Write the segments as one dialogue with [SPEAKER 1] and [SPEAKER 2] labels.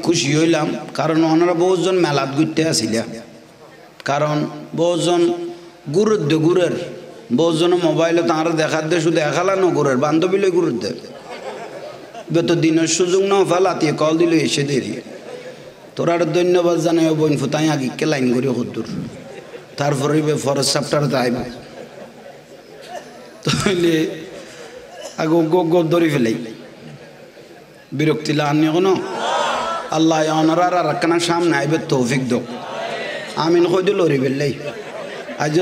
[SPEAKER 1] খুশি হইলাম কারণ ওনারা বহুজন মেলাত ঘুরতে আসিলা কারণ বহুজন গুরের বহুজন মোবাইলে তাঁরা দেখার দে শুধু এখালানো গুরের বান্ধবী লই গুরুর দে বেত দিনের সুযোগ না ফেলাতিয়ে কল দিল এসে দেরি তোর আর ধন্যবাদ জানাই বোন ফুতাই আগে লাইন করি হদ্দুর তারপরে ফরেস্ট চ্যাপ্টার তাইব তাহলে আগে গো ধরে ফেলাই বিরক্তি লাগানি কোনো আল্লাহ ওনারা আর একখানা সামনে আইবে তৌফিক দো আমিন কই দিল লরি বেলাই আজ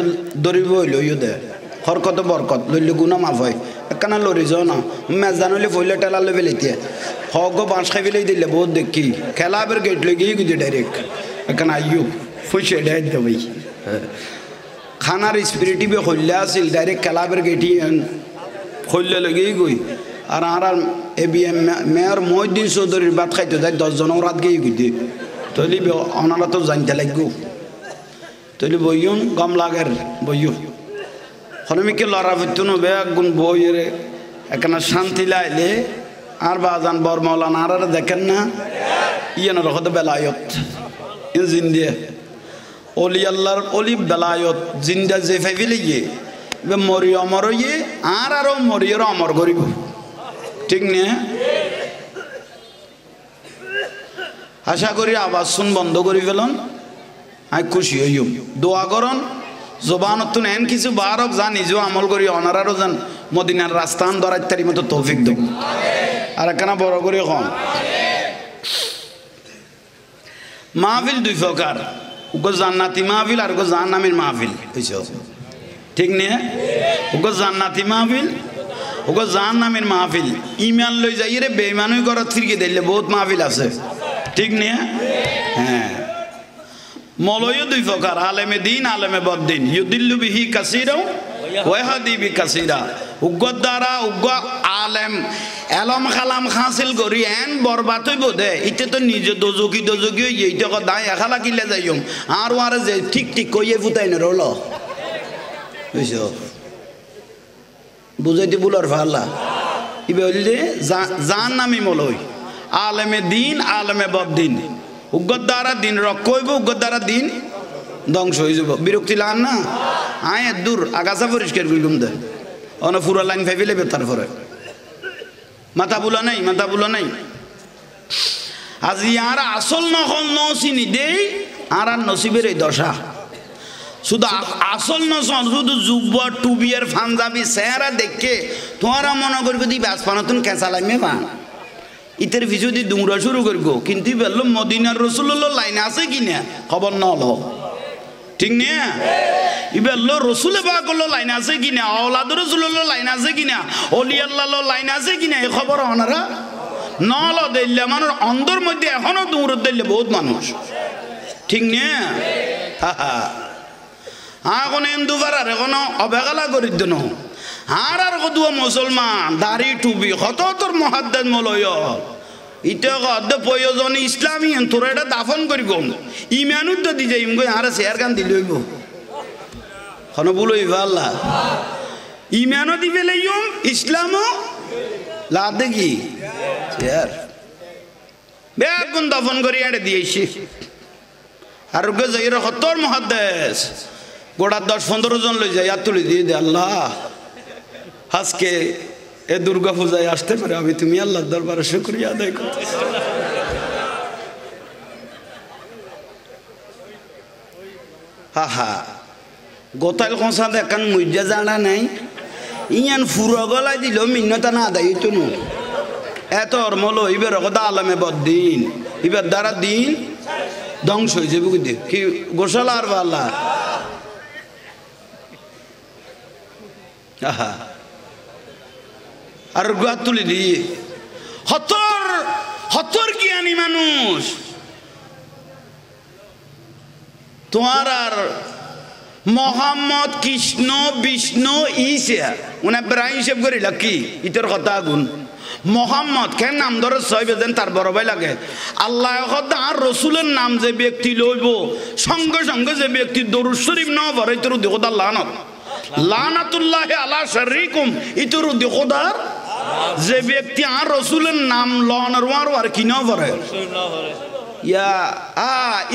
[SPEAKER 1] দরিব হইল ইউ দে হরকত বরকত লইলে গুনা মাফ হয় একখানা লরি যাও না মেজান হইলে ফইলে টেলা লে ফেলাইতে হগ বাঁশ খাই ফেলাই দিলে বহুত দেখি খেলাবের গেট লই গিয়ে গুজি ডাইরেক্ট একখানা আইয়ু ফুসে ডাইট দেবই খানার স্পিরিটিভে হইলে আসিল ডাইরেক্ট খেলাবের গেটি হইলে লগেই গই আর আর এবিএম মেয়র মহিউদ্দিন চৌধুরীর ভাত খাইতে যায় 10 জনের রাত গিয়ে গুইতে তৈলি ওনারা তো জানতে লাগব তৈলি বইয়ন গম লাগের বইয়ু হনমিকে লড়া ফিরত নবে গুণ বইয়ের এখানে শান্তি লাইলে আর বাজান বর মৌলানা আর দেখেন না ইয়েন রকত বেলায়ত ইঞ্জিন দিয়ে অলি আল্লাহর অলি বেলায়ত জিন্দা যে ফাইভিলে গিয়ে মরি অমর ইয়ে আর আরও মরিয়ের অমর করিব ঠিক নিয়ে আশা করি আওয়াজ শুন বন্ধ করি ফেলন আমি খুশি হইম দোয়া করন জবানত তো নেন কিছু বারক যা নিজেও আমল করি অনারারও যান মদিনার রাস্তান ধরার তারি মতো তৌফিক দেব আর একখানা বড় করে কম মাহফিল দুই প্রকার ওগো জান্নাতি মাহফিল আর ওগো জাহান্নামের মাহফিল ঠিক নিয়ে ওগো জান্নাতি মাহফিল ওগো জাহান্নামের মাহফিল ইমান লই যাই রে বেঈমানুই করত ফিরকে দিলে বহুত মাহফিল আছে ঠিক নিয়ে হ্যাঁ মৌলয় দুই প্রকার আলেমে দিন আলেমে বদ্দিন ইউদিল্লু বিহি কাসীরা ওয়া ইয়াহদি বি কাসীরা উগ্র দ্বারা উগ্র আলেম এলম খালাম হাসিল করি এন বরবাদ হইব দে ইতে তো নিজে দজকি এইটা কথা এখালা কিলে যাইম আর ওয়ারে যে ঠিক ঠিক কইয়ে ফুটাই না রল বুঝছো বুঝাইতে বুলার ফাল্লা ইবে হইলে জাহান্নামী মৌলয় আলেমে দিন আলেমে বদ্দিন উগ্র দ্বারা দিন রক্ষ হইব উগ্র দ্বারা দিন ধ্বংস হয়ে যাব বিরক্তি লান না আয় দূর আগাছা পরিষ্কার করলাম দে অন পুরো লাইন ফাইভে লেবে তারপরে মাথা বুলা নাই আজ ইয়ার আসল নহল নচিনি দেই আর আর নসিবের এই দশা শুধু আসল নসন শুধু যুব টুবিয়ার পাঞ্জাবি চেহারা দেখে তোমারা মনে করবে দি বাসপা নতুন কেঁচা লাইমে বা ইতের পিছু দিয়ে দুমরা শুরু করবো কিন্তু বললো মদিনার রসুল্লাহ লাইন আছে কিনা খবর ন হলো ঠিক নিয়ে ইবেললো রসুলে বা করলো লাইন আছে কিনা আওলাদ রসুল্লাহ লাইন আছে কিনা অলি আল্লাহ লাইন আছে কিনা এই খবর ওনারা ন হলো দিল্লে মানুষ অন্ধর মধ্যে এখনো দৌড় দিল্লে বহুত মানুষ ঠিক নিয়ে এখন হিন্দু পাড়ার এখনো অবহেলা করি দেন আর কদুয়া মুসলমান দাড়ি টুবি কত তোর মহাদ্দেদ মলয় ইটা কদ প্রয়োজন ইসলামী তোরা এটা দাফন করিব ইমানুর তো দি যাইম গো আর শেয়ার গান দিল হইব হন বলইব আল্লাহ ইমানও দিবে লাইম ইসলামও লা দেখি শেয়ার বেগুন দাফন করি এড়ে দিয়েছি আর গে যাই তোর মহাদ্দেশ গোটা 10-15 জন লই যায় আর তুলে দিয়ে দে আল্লাহ আজকে এ দুর্গা পূজায় আসতে পারে আমি তুমি আল্লাহর দরবারে শুকরিয়া আদায় করতে হা গোতাল কষা দেখান মুইজা জানা নাই ইয়ান ফুরো গলায় দিল মিন্নতা না আদায় হইতো না এত অর্মল ইবের কথা আলমে বদ্দিন ইবের দ্বারা দিন ধ্বংস হয়ে যাবে কি গোসালা আর বাল্লা আহা আর গুয়া তুলে দিয়ে হতর জ্ঞানী মানুষ তোমার আর মোহাম্মদ কৃষ্ণ বিষ্ণু ঈসা উনি প্রায় হিসেব করি কি ইতর কথা আগুন মোহাম্মদ কেন নাম ধরে ছয় বেজেন তার বড় ভাই লাগে আল্লাহ আর রসুলের নাম যে ব্যক্তি লইব সঙ্গে সঙ্গে যে ব্যক্তি দরুদ শরীফ না পড়ে তোর দেখো তার লানত লানাতুল্লাহি আলা শাররিকুম ইতর দেখো তার যে ব্যক্তি আর রসুলের নাম লনের আর কি না করে ইয়া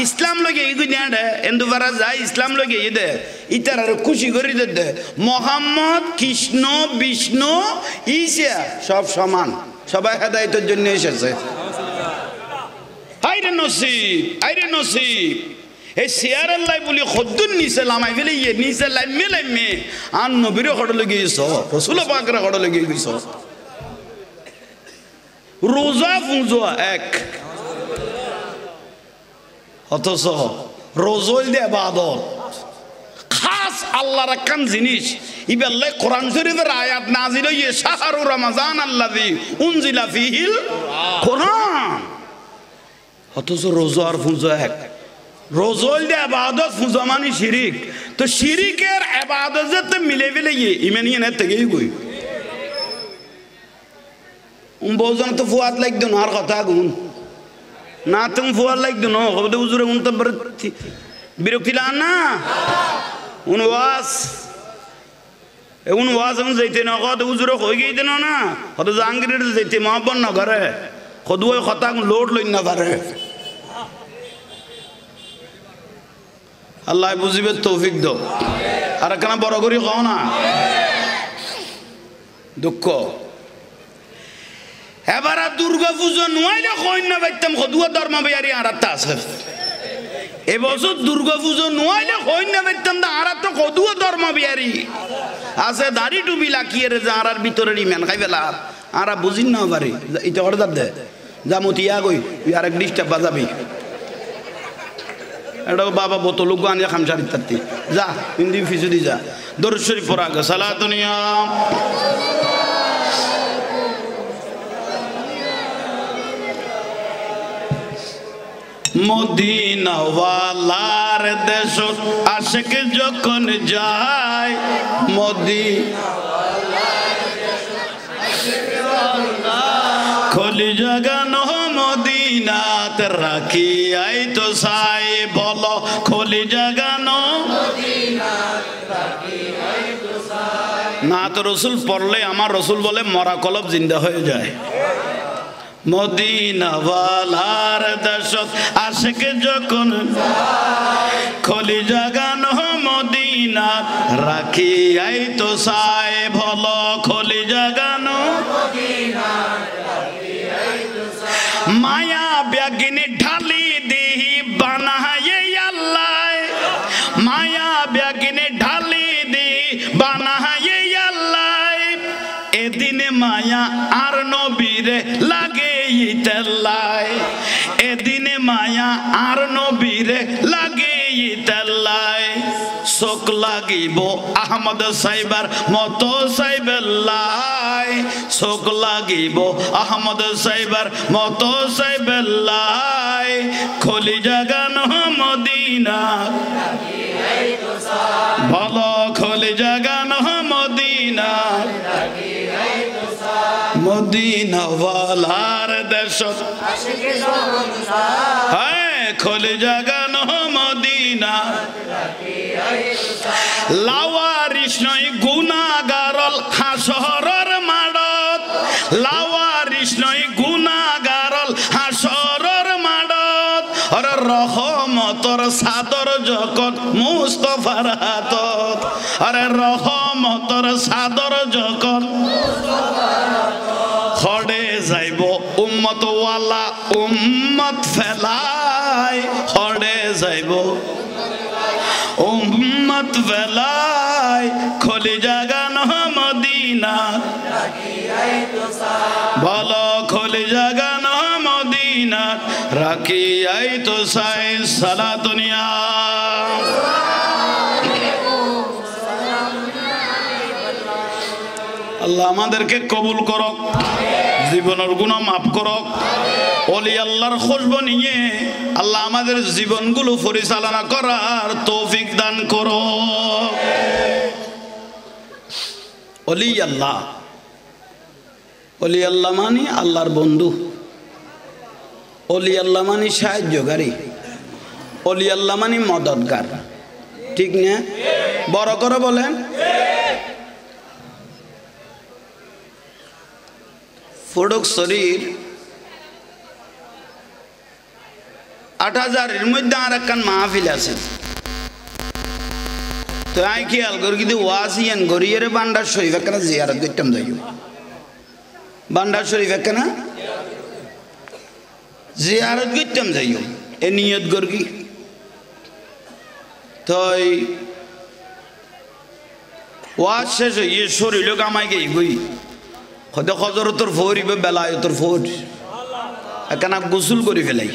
[SPEAKER 1] ইসলাম লগে ইগু দে এন্দু বারা যায় ইসলাম লগে দে ইতার আর খুশি করি দে মোহাম্মদ কৃষ্ণ বিষ্ণু ঈসা সব সমান সবাই হেদায়েতের জন্য এসেছে আইরে নসিব এই শেয়ার আল্লাহ বলি খদ্দুন নিচে লামাই ফেলে ইয়ে নিচে লাইমে আর নবীর খড় লগে গেছ রসুল পাকরা খড় লগে গেছ রোজা ফুঁজোয়া এক অথচ রোজল দে বাদত খাস আল্লাহর একখান জিনিস ইবাল্লাহ কোরআন শরীফের আয়াত নাজিল হইয়ে শাহরু রমাজান আল্লাযী উনজিলা ফীহিল কোরআন অথচ রোজা আর ফুঁজো এক রোজল দে ইবাদত ফুঁজো মানে শিরিক তো শিরিকের ইবাদত যেতে মিলে ফেলে ইমানিয়ে না থেকেই কই বউজন তো ফুয়াত লাগতো না আর কথা গুণ না তুমি ফুয়ার লাগতো না কবে উজুরে উন তো বিরক্তি লান না উন ওয়াজ যাইতে না কত উজুরে হয়ে গিয়েতে না কত জাহাঙ্গীরের যাইতে মহাব্বন না করে কত ওই কথা লোড লই না পারে আল্লাহ বুঝিবে তৌফিক দাও আর কেন বড় করি কও না দুঃখ এবার দুর্গা পুজো নয় কন্যা বাইতাম কদুয়া ধর্ম বেয়ারি আরাতটা আছে এবছর দুর্গা পুজো নয় কন্যা বাইতাম আর তো কদুয়া ধর্ম বেয়ারি আছে দাড়ি টুবি লাকিয়ে রে যার ভিতরের ইমান খাই ফেলা আর বুঝিন না পারি এটা করে দে যা মতিয়া গই তুই আরেক ডিস্টার্ব বাজাবি এটা বাবা বোতলুক আনিয়া খামসারি তাত্তি যা হিন্দি ফিসুদি যা দরুদ শরীফ পড়া গে সালাতুনিয়া মদিনা ওয়ালার দেশ আশিক যখন যায় খলি জাগানো মদিনাত রাখি আই তো সাই বলো খলি জাগানো না তো রসুল পড়লে আমার রসুল বলে মরা কলব জিন্দা হয়ে যায় মদিনা ওয়ালার দেশত আশিক যখন খলি জাগানো মদিনা রাখি আই তো সাই ভলো খলি জাগানো মায়া ব্যাগিনী ঢালি দিহি বানায়ে আল্লাহ মায়া ব্যাগিনী ঢালি দিহি বানায়ে আল্লাহ এদিনে মায়া আর নবীরে লাগে এদিনে মায়া আর নবীরে লাগে চোখ লাগিব আহমদ সাইবার মতো সাইবেল্লাই চোখ লাগিব আহমদ সাইবার মতো সাইবেল্লাই খলি জাগানো মদিনা ভালো খলি জাগানো মদিনা মদিনা ওয়ালার দেশত হ্যাঁ খলি জাগানো মদিনা লাওয়ারিস নয় গুনাহগারল হাসরের মাড়ত লাওয়ারিস নয় গুনাহগারল হাসরের মাড়ত আরে রহমতর সাদর যখন মুস্তাফার হাতত আরে রহমতর সাদর যখন খড়ে যাইব উম্মত ওয়ালা উম্মত ফেলাই খড়ে যাইব উম্মত ফেলাই খলি জাগানো মদিনা ভালো খলি জাগানো মদিনা রাখি আই তো সাই সালাতুনিয়া আল্লাহ আমাদেরকে কবুল করক জীবনের গুনাহ মাফ করক ওলি আল্লাহর খুশবু নিয়ে আল্লাহ আমাদের জীবনগুলো পরিচালনা করার তৌফিক দান করো ওলি আল্লাহ মানে আল্লাহর বন্ধু ওলি আল্লাহ মানে সাহায্যকারী ওলি আল্লাহ মানে মদতগার ঠিক না বড় করে বলেন ফটক শরীর ৮,০০০-এর মধ্যে আর একখান মাহফিল আছে তো আই খেয়াল করি কিন্তু ওয়াসিয়ান গরিয়ের বান্ডার শরীফ একখানা জিয়ারত করতাম যাইও বান্ডার শরীফ একখানা জিয়ারত করতাম যাইও এ নিয়ত করি তো ওয়াজ শেষ হয়ে শরীর কামাই গেই গই হয়তো হজরতর ফরিবে বেলায়তর ফোর একখানা গোসল করে ফেলাই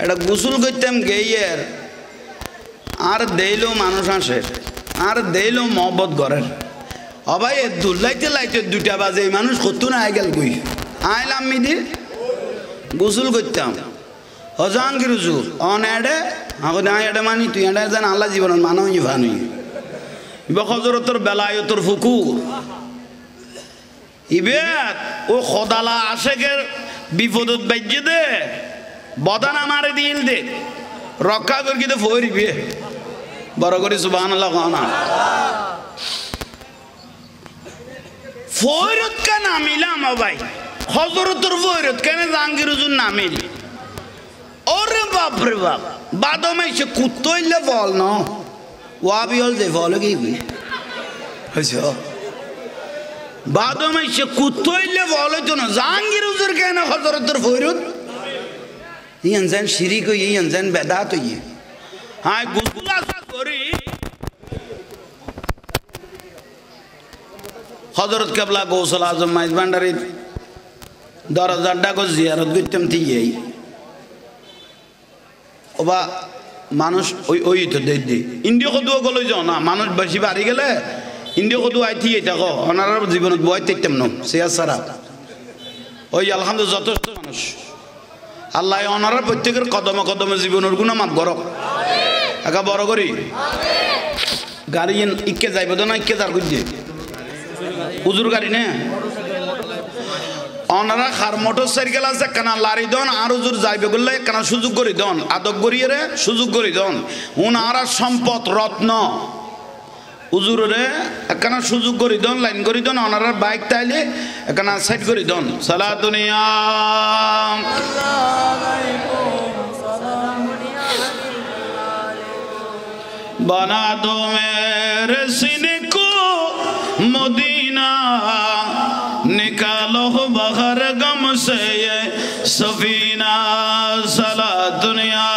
[SPEAKER 1] এটা গোসল করতাম গেইয়ের আর দেইলো মানুষ আসে আর দেইলো মহব্বত করেন অবাই দুলাইতে লাইতে 2টা বাজে এই মানুষ কত না আই গেল কই আইলাম মিদি গোসল করতাম হজাঙ্গির হুজুর অন এডে এখন এডে মানি তুই এডে যেন আল্লাহ জীবন মানব ভানুই ইবা হজরতর বেলায়তর ফুকুর ইবে ও খোদালা আশেকের বিপদত বাজ্যে দে বদান আমারে দিল দে রক্ষা করি কিন্তু ফরিবে বড় করে সুবহানাল্লাহ কানা ফরিদ কা নামিলাম ভাই হযরতুর ফরিদ কেন জাহাঙ্গীর হুজুর নামিল ওরে বাপ রে বাপ বাদমে সে কুত্তইলে বল না ওয়াবি হল যে বল কি আচ্ছা বাদমে সে কুত্তইলে বল তো না জাহাঙ্গীর হুজুর কেন হযরতুর ফরিদ ইয়ান জান শিরিক হই ইয়ান জান বেদাত হই হ্যাঁ গুসলা করি হযরত কেবলা গৌসুল আজম মাইজ ভান্ডারী দরজাটা গো জিয়ারত করতাম থিয়েই ওবা মানুষ ওই তো দে ইন্ডিয়া কদুয়া গলে যাও না মানুষ বেশি বাড়ি গেলে ইন্ডিয়া কদুয়া আই থিয়ে থাকো ওনার জীবনত বয় তেতাম না সিয়াজ সারা ওই আলহামদুলিল্লাহ যথেষ্ট মানুষ আল্লাহ ওনারা প্রত্যেকের কদমে কদমে জীবনের গুণা মাফ করক একা বড় করি গাড়ি ইকে যাইব তো না ইকে যার করছে উজুর গাড়ি না ওনারা খার মোটর সাইকেল আছে কানা লারি দন আর উজুর যাইবে বললে কানা সুযোগ করি দন আদব করিয়ে রে সুযোগ করি দন ওনারা সম্পদ রত্ন উজুরে একখানা সুযোগ করি দন লাইন করি দন ওনারা বাইক তাইলে একখানা সাইড করি দন সালা দুনিয়া बना दो मेरे सीने को मदीना निकालो बाहर गम से ये सफीना सला दुनिया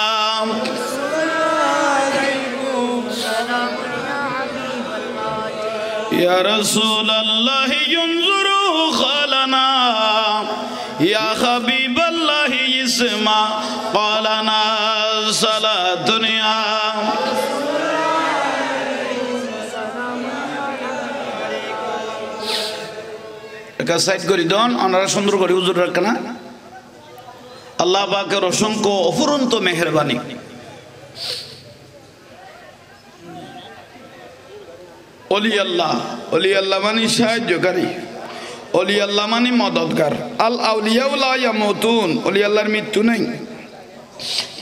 [SPEAKER 1] या रसूल अल्लाह युंजुरु खलना या हबीब अल्लाह इस्मा qala सला दुनिया সাইড করি দন ওনারা সুন্দর করে হুজুর রাখনা আল্লাহ পাকের অসংখ্য অফুরন্ত মেহেরবানি ওলি আল্লাহ মানে সাহায্যকারী ওলি আল্লাহ মানে মদদগার আল আউলিয়া লা ইয়ামুতুন ওলি আল্লাহর মৃত্যু নেই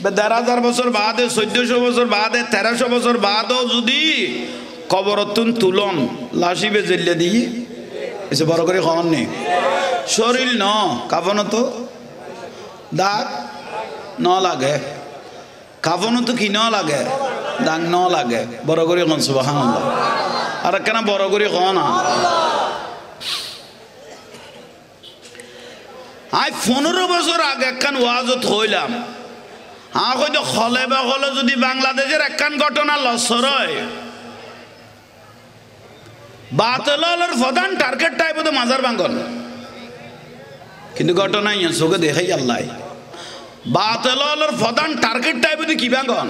[SPEAKER 1] ১,০০০ বছর বাদে ১৪০০ বছর বাদে ১৩০০ বছর বাদও যদি কবরতুন তুলন লাশিবে জেলে দিয়ে এসে বড় করে খাওয়ান নেই শরীর ন কাফন তো দাগ ন লাগে কাফন তো কি ন লাগে দাগ ন লাগে বড় করে খান সুবহানাল্লাহ আর কেন বড় করে খাওয়া না আই ১৫ বছর আগে একখান ওয়াজত হইলাম হয়তো হলে বা হলে যদি বাংলাদেশের একখান ঘটনা লসর হয় বাতলালের প্রধান টার্গেট টাইপ তো মাজার ভাঙন কিন্তু ঘটনা চোখে দেখাই আল্লাহ বাতলালের প্রধান টার্গেট টাইপ কি ভাঙন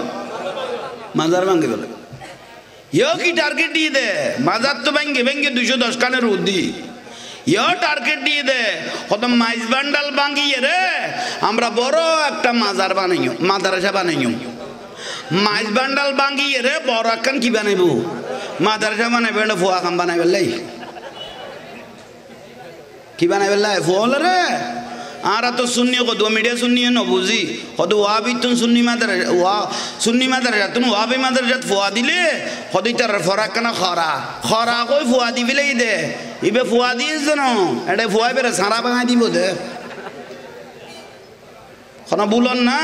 [SPEAKER 1] মাজার ভাঙে বলে ইয়ে কি টার্গেট দিয়ে দে মাজার তো ভেঙ্গে ভেঙ্গে ২১০ কানের উদ্দি ইয়ে টার্গেট দিয়ে দে কত মাইজ বান্ডাল ভাঙিয়ে রে আমরা বড় একটা মাজার বানাইও মাদ্রাসা বানাইও মাইজ বান্ডাল ভাঙিয়ে রে বড় একখান কি বানাইব মাদ্রাসা বানাইবে না ফুয়া কাম বানাইবে লাই কি বানাইবে লাই ফুয়া রে आरा तो सुन्नी को दो मीडिया सुन्नी है न बुझी खुद वाबी तुम सुन्नी मादर जात तुम वाबी मादर जात फुआदी ले खुद इतर फराक करना खारा कोई फुआदी भी ले दे इबे फुआदी इज़नो ऐडे फुआई बेरे सारा बंगा दी बोले खाना बुलन ना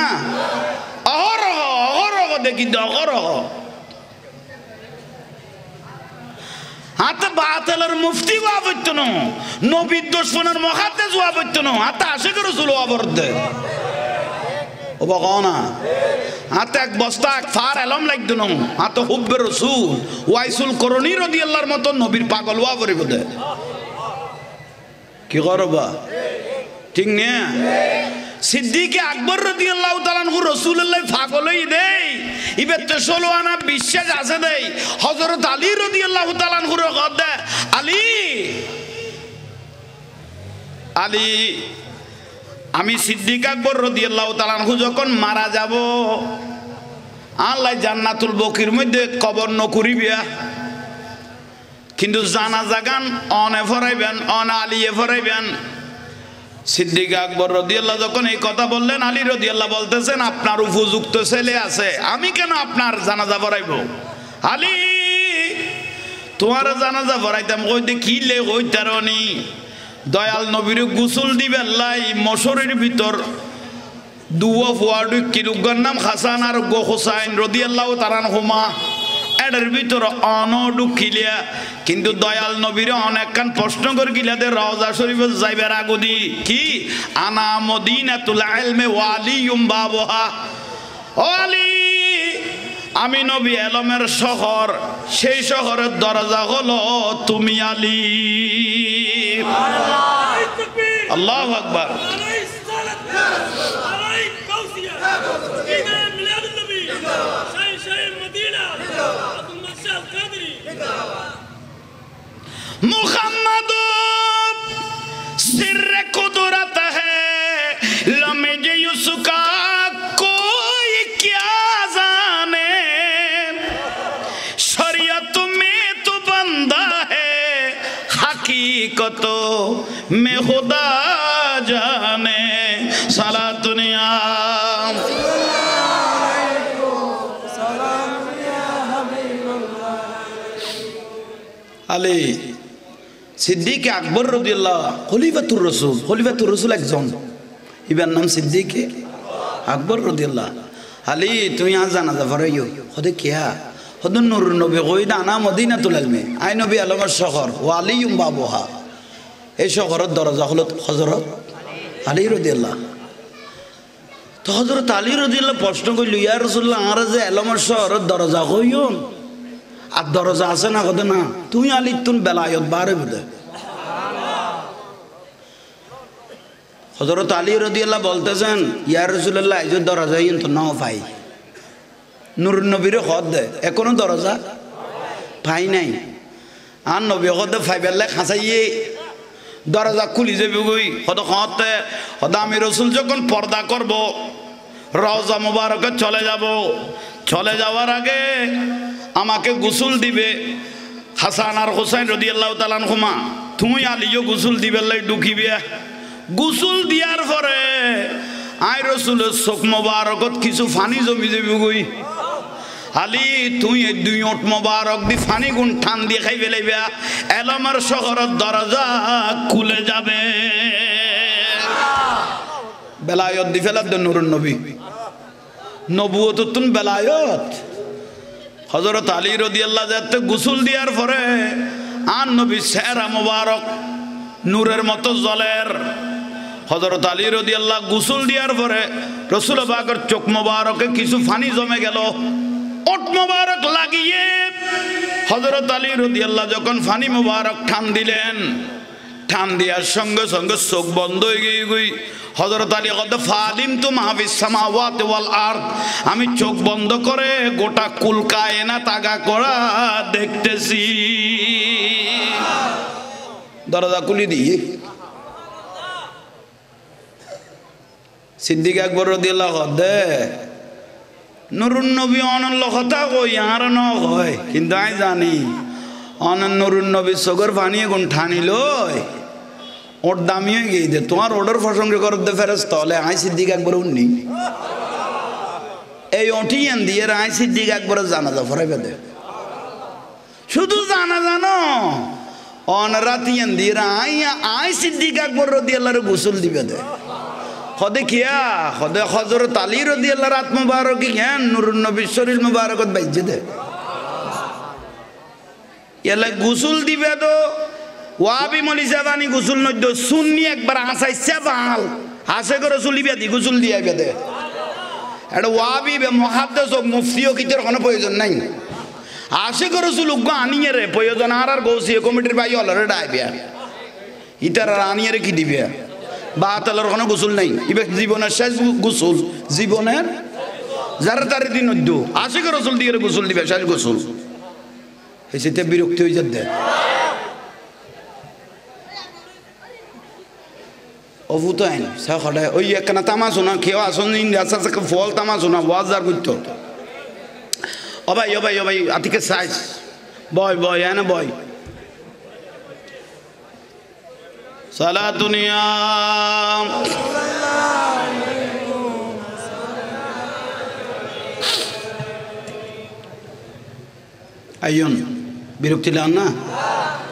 [SPEAKER 1] अगर देखी दो अगर हाथ बातलर मुफ्ती वाबत्तनो नबी दुश्मनर मुखद्दस वाबत्तनो हाथ आशिक रसूल वाबर्दे ओ बगाना हाथ एक बस्ता एक फार एलम लाइक दुनो हाथ हुब्बे रसूल वाइसुल करनी रदियल्लाहु मतो नबीर पागल वाबरी बदे की गरबा ठीक ने सिद्दीक আকবর রাদিয়াল্লাহু তাআলা আনহু রাসূলুল্লাহ পাগল হই দেই ইবে 16 আনা বিশ্বাস আছে দেই হযরত আলী রাদিয়াল্লাহু তাআলা আনহুর কথা আলী আমি সিদ্দীক আকবর রাদিয়াল্লাহু তাআলা আনহু যখন মারা যাব আল্লাহ জান্নাতুল বকির মধ্যে কবর ন করিবিয়া কিন্তু জানাজা গান অনে ফরাইবেন অন আলীয়ে ফরাইবেন সিদ্দিক আকবর রাদিয়াল্লাহু যখন এই কথা বললেন আলী রাদিয়াল্লাহু বলতেছেন আপনার উপযুক্ত ছেলে আছে আমি কেন আপনার জানাজা পড়াইব আলী তোমার জানাজা পড়াইতাম কইতে কি লে কইতারনি দয়াল নবীর গোসল দিবে লাই মশরের ভিতর দুয়া ফুয়াডু কিরুগার নাম হাসান আর গো হুসাইন রাদিয়াল্লাহু তাআলা আনহুমা এর ভিতর অনডু কিলিয়া কিন্তু দয়াল নবীর অনেকখান প্রশ্ন করে গিলাতে রওজা শরীফে যাইবার আগদি কি আনা মদিনাতুল ইলমি ওয়ালিয়ুম বাবুহা ও আলী আমি নবী এলমের শহর সেই শহরের দরজা হলো তুমি আলী আল্লাহু আকবার मुहम्मद सिर कुदरत है लम्हे उसका कोई क्या जाने शरीयत में तो बंदा है हकीकतों में खुदा जाने सला दुनिया আলী সিদ্দিক আকবর রাদিয়াল্লাহু খলিফাতুর রাসূল একজন ইবার নাম সিদ্দিক আকবর রাদিয়াল্লাহু আলী তুমি আজ জানাজা পড়াইও খোদে কিয়া খোদ নূর নবী কইনা আনা মদিনাতুল ইলমি আই নবী আলমের শহর ওয়ালিয়ুম বাবুহা এই শহরের দরজা হলো হযরত আলী রাদিয়াল্লাহু তো হযরত আলী রাদিয়াল্লাহু প্রশ্ন কইল ইয়া রাসূলুল্লাহ আর যে আলমের শহরের দরজা কইও আর দরজা আছে না কত না তুমি আলী তুন বেলায়ত বারে বুঝে হযরত আলী রাদিয়াল্লাহু বলতেছেন ইয়া রাসূলুল্লাহ এই যে দরজা তো নাও পাই নূর নবীর খদ দে এখনো দরজা পাই নাই আর নবী খদ ফাইবেলে খাসাইয়ে দরজা খুলি যাবে গই কত খতে খদ আমি রাসূল যখন পর্দা করব রওজা মুবারকে চলে যাওয়ার আগে আমাকে গোসল দিবে হাসান আর হুসাইন রাদিয়াল্লাহু তাআলা আনহুমা তুমি আলীও গোসল দিবে লাই ঢুকিবে গোসল দিয়ার পরে আই রাসূলের চোখ মোবারকত কিছু পানি জমি যাবে গই আলী তুই এই দুই ওট মোবারক দি পানি গুণ ঠান দিয়ে খাই ফেলাইবে এলমের শহরের দরজা খুলে যাবে বেলায়ত দি ফেলার দেন নূরুন নবী নবুয়ত তুন বেলায়ত হযরত আলী রাদিয়াল্লাহু যাতে গোসল দিয়ার পরে আর নবী চেহারা মোবারক নূরের মতো জ্বলের হযরত আলী রাদিয়াল্লাহু গোসল দিয়ার পরে রাসূল পাকের চোখ মোবারকে কিছু পানি জমে গেল ওট মোবারক লাগিয়ে হযরত আলী রাদিয়াল্লাহু যখন পানি মোবারক টান দিলেন টান দেওয়ার সঙ্গে সঙ্গে চোখ বন্ধ হয়ে গই হযরত আলী কত ফালিম তু মাহফিস সামাওয়াতি ওয়াল আরদ আমি চোখ বন্ধ করে গোটা কুল কায়নাত আগা করা দেখতেছি দরজা খুলে দিয়ে সিদ্দিক আকবর রাদিয়াল্লাহু দে নুরুন নবী অনল কথা কই আর ন হয় কিন্তু আই জানি অন নুরুন নবী সগর পানি গুণ ঠানি লই ওর দামি হয়ে গিয়ে দে তোমার অর্ডার প্রসঙ্গে করত দে ফেরস তাহলে আই সিদ্দিক একবার উন্নি এই অটিয়ান দিয়ে আই সিদ্দিক একবার জানাজা ফরাইবে দে শুধু জানা জানো অনরাতিয়ান দিয়ে আই সিদ্দিক একবার রাদিয়াল্লাহু গোসল দিবে দে খদে কিয়া খদে হযরত আলী রাদিয়াল্লাহু রাত মুবারক জ্ঞান নূরুন নবী শরীর মুবারকত বাইজে দে এলা গোসল দিবে তো ওয়াবি মলি জাবানি গোসল নদ্য সুন্নি একবার হাসাইছে বাল হাসে করে চলিবে দি গোসল দিয়াবে দে এটা ওয়াবি মুহাদ্দিস ও মুফতিও কিতের কোনো প্রয়োজন নাই হাসে করে চলুক আনিয়ে রে প্রয়োজন আর গৌসিয়া কমিটির ভাই অলরে ডাইবে ইতার আনিয়ে রে কি দিবে বাতালের কোনো গোসল নাই ইবে জীবনের শেষ গোসল জীবনের যারা তার দিন নদ্য হাসে করে রসুল দিয়ে গোসল দিবে শেষ গোসল এসেতে বিরক্তি হয়ে যাচ্ছে অভূতাইন সাখড়ে ওই একখানা তামাশো না কেউ আসন আস্তে আস্তে ফল তামাশো না ওয়াজার করতো ও ভাই আতিকে সাইজ বয় এনে বয় সালাতুনিয়া আইয়ন বিরক্তি লান না